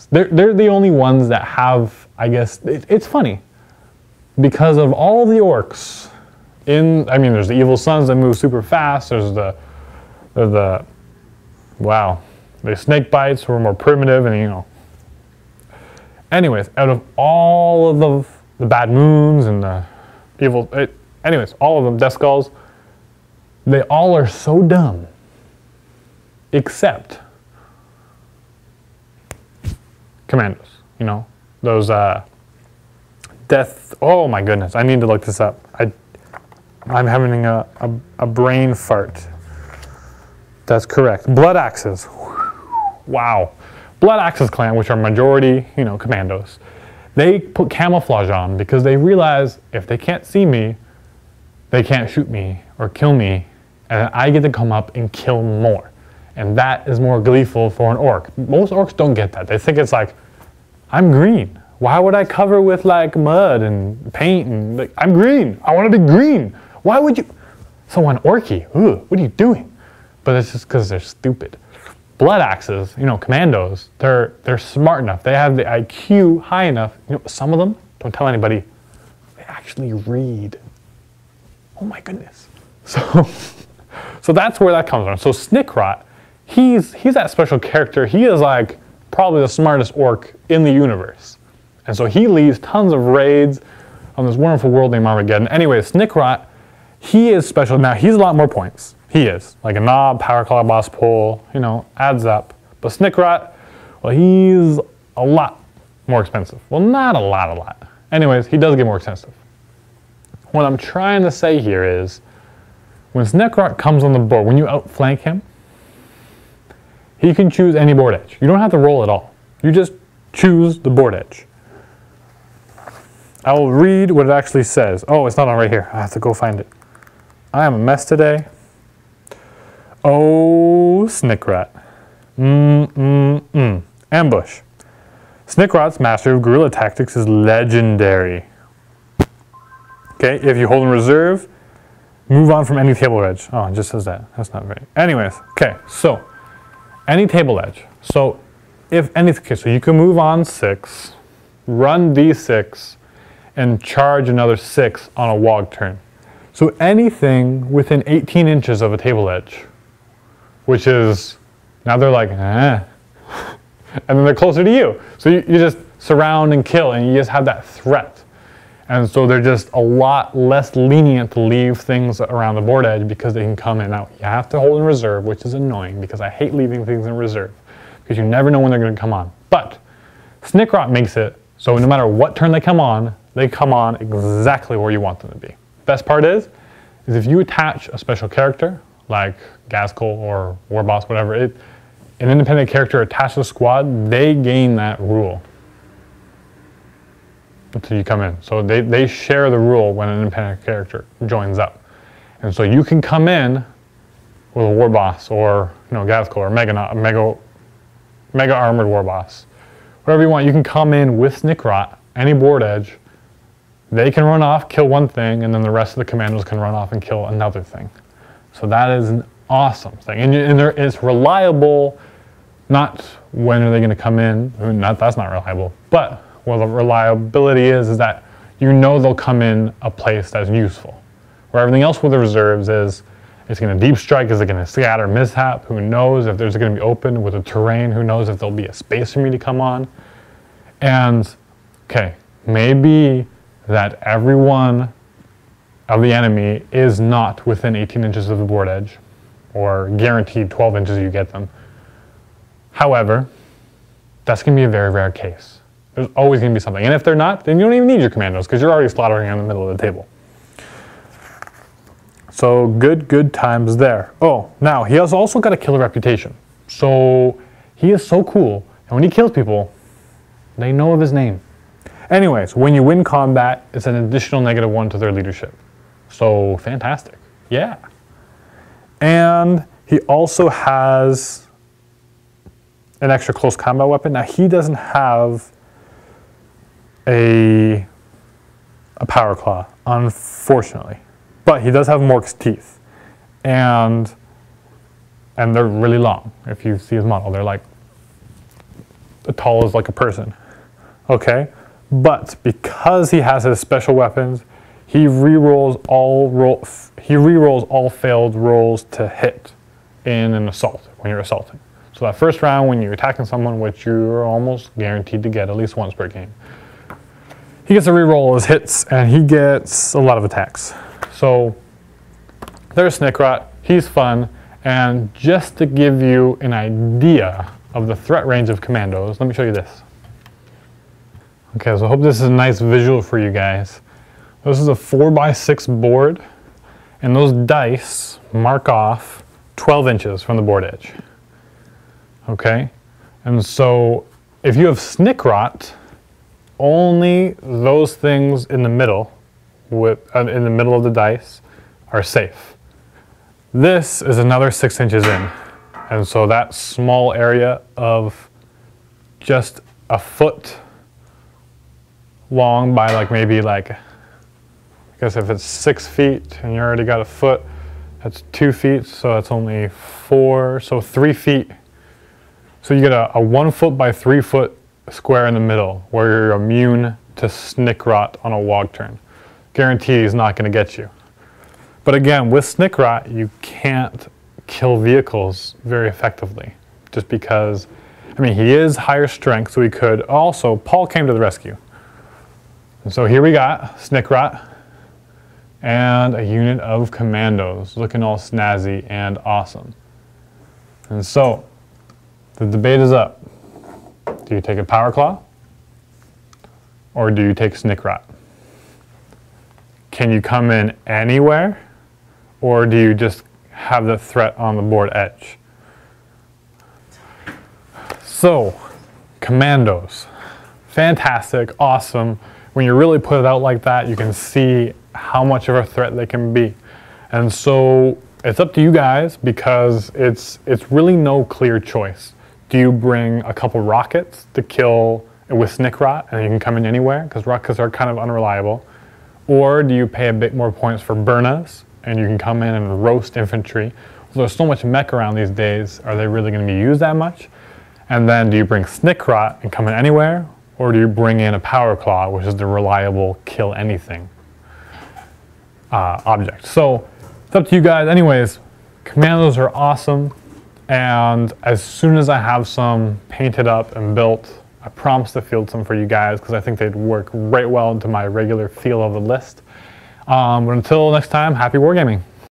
commandos. They're the only ones that have, I guess, it's funny. Because of all the orcs I mean, there's the evil sons that move super fast. There's the snake bites who are more primitive and, you know. Anyways, out of all of the bad moons and the evil, anyways, all of them, Death Skulls, they all are so dumb, except Kommandos, you know, those oh my goodness, I need to look this up. I'm having a brain fart. That's correct. Blood Axes. Wow. Blood Axes clan, which are majority, you know, Kommandos, they put camouflage on because they realize if they can't see me, they can't shoot me or kill me, and I get to come up and kill more. And that is more gleeful for an orc. Most orcs don't get that. They think it's like, I'm green. Why would I cover with like mud and paint and like, I'm green. I want to be green. Why would you? So an orky, what are you doing? But it's just because they're stupid. Blood Axes, you know, Kommandos, they're smart enough. They have the IQ high enough. You know, some of them, don't tell anybody, they actually read. Oh my goodness. So that's where that comes from. So Snikrot, he's that special character. He is like probably the smartest orc in the universe. And so he leads tons of raids on this wonderful world named Armageddon. Anyway, Snikrot, he is special. Now, he's a lot more points. He is. Like a knob, power claw, boss pull, you know, adds up. But Snikrot, well, he's a lot more expensive. Well, not a lot. Anyways, he does get more expensive. What I'm trying to say here is, when Snikrot comes on the board, when you outflank him, he can choose any board edge. You don't have to roll at all. You just choose the board edge. I will read what it actually says. Oh, it's not on right here. I have to go find it. I am a mess today. Oh, Snikrot. Ambush. Snikrot's master of guerrilla tactics is legendary. Okay, if you hold in reserve, move on from any table edge. Oh, it just says that. That's not right. Anyways, okay, so any table edge. So if anything, okay, so you can move on 6, run D6, and charge another 6 on a wog turn. So anything within 18 inches of a table edge, which is, now they're like, and then they're closer to you. So you just surround and kill, and you just have that threat. And so they're just a lot less lenient to leave things around the board edge because they can come in and out. You have to hold in reserve, which is annoying because I hate leaving things in reserve because you never know when they're going to come on. But Snikrot makes it so no matter what turn they come on exactly where you want them to be. Best part is if you attach a special character like Gazkul or Warboss, whatever, an independent character attached to the squad, they gain that rule until you come in. So they share the rule when an independent character joins up. And so you can come in with a Warboss or, you know, Gazkul or mega armored Warboss. Whatever you want, you can come in with Snikrot, any board edge. They can run off, kill one thing, and then the rest of the Kommandos can run off and kill another thing. So that is an awesome thing. And it's reliable, not when are they going to come in. I mean, that's not reliable. But what the reliability is that you know they'll come in a place that's useful. Where everything else with the reserves is, it's going to deep strike, is it going to scatter mishap? Who knows if there's going to be open with the terrain? Who knows if there'll be a space for me to come on? And, okay, maybe that everyone of the enemy is not within 18 inches of the board edge, or guaranteed 12 inches you get them. However, that's going to be a very rare case. There's always going to be something. And if they're not, then you don't even need your Kommandos because you're already slaughtering in the middle of the table. So good times there. Oh, now he has also got a killer reputation. So he is so cool. And when he kills people, they know of his name. Anyways, when you win combat, it's an additional -1 to their leadership. So fantastic. Yeah. And he also has an extra close combat weapon. Now he doesn't have a power claw, unfortunately. But he does have Mork's teeth. And they're really long. If you see his model, they're like tall as like a person. Okay, but because he has his special weapons, he re-rolls all failed rolls to hit in an assault when you're assaulting. So that first round when you're attacking someone, which you're almost guaranteed to get at least once per game, he gets a re-roll his hits and he gets a lot of attacks. So there's Snikrot. He's fun, and just to give you an idea of the threat range of Kommandos, let me show you this. Okay, so I hope this is a nice visual for you guys. This is a 4x6 board, and those dice mark off 12 inches from the board edge. Okay, and so if you have Snikrot, only those things in the middle, in the middle of the dice, are safe. This is another 6 inches in, and so that small area of just a foot long by like maybe like, I guess if it's 6 feet and you already got a foot, that's 2 feet, so that's only 4, so 3 feet. So you get a 1 foot by 3 foot square in the middle where you're immune to Snikrot on a wog turn. Guarantee he's not going to get you. But again, with Snikrot, you can't kill vehicles very effectively, just because, I mean, he is higher strength, so he could. Also, Paul came to the rescue. And so here we got Snikrot and a unit of Kommandos, looking all snazzy and awesome. And so, the debate is up. Do you take a Power Claw, or do you take Snikrot? Can you come in anywhere, or do you just have the threat on the board edge? So, Kommandos, fantastic, awesome. When you really put it out like that, you can see how much of a threat they can be. And so it's up to you guys, because it's really no clear choice. Do you bring a couple rockets to kill with Snikrot and you can come in anywhere, because rockets are kind of unreliable? Or do you pay a bit more points for Burnas and you can come in and roast infantry? Well, there's so much mech around these days, are they really going to be used that much? And then do you bring Snikrot and come in anywhere? Or do you bring in a Power Claw, which is the reliable kill anything object? So it's up to you guys. Anyways, Kommandos are awesome. And as soon as I have some painted up and built, I promise to field some for you guys, because I think they'd work right well into my regular feel of the list. But until next time, happy wargaming.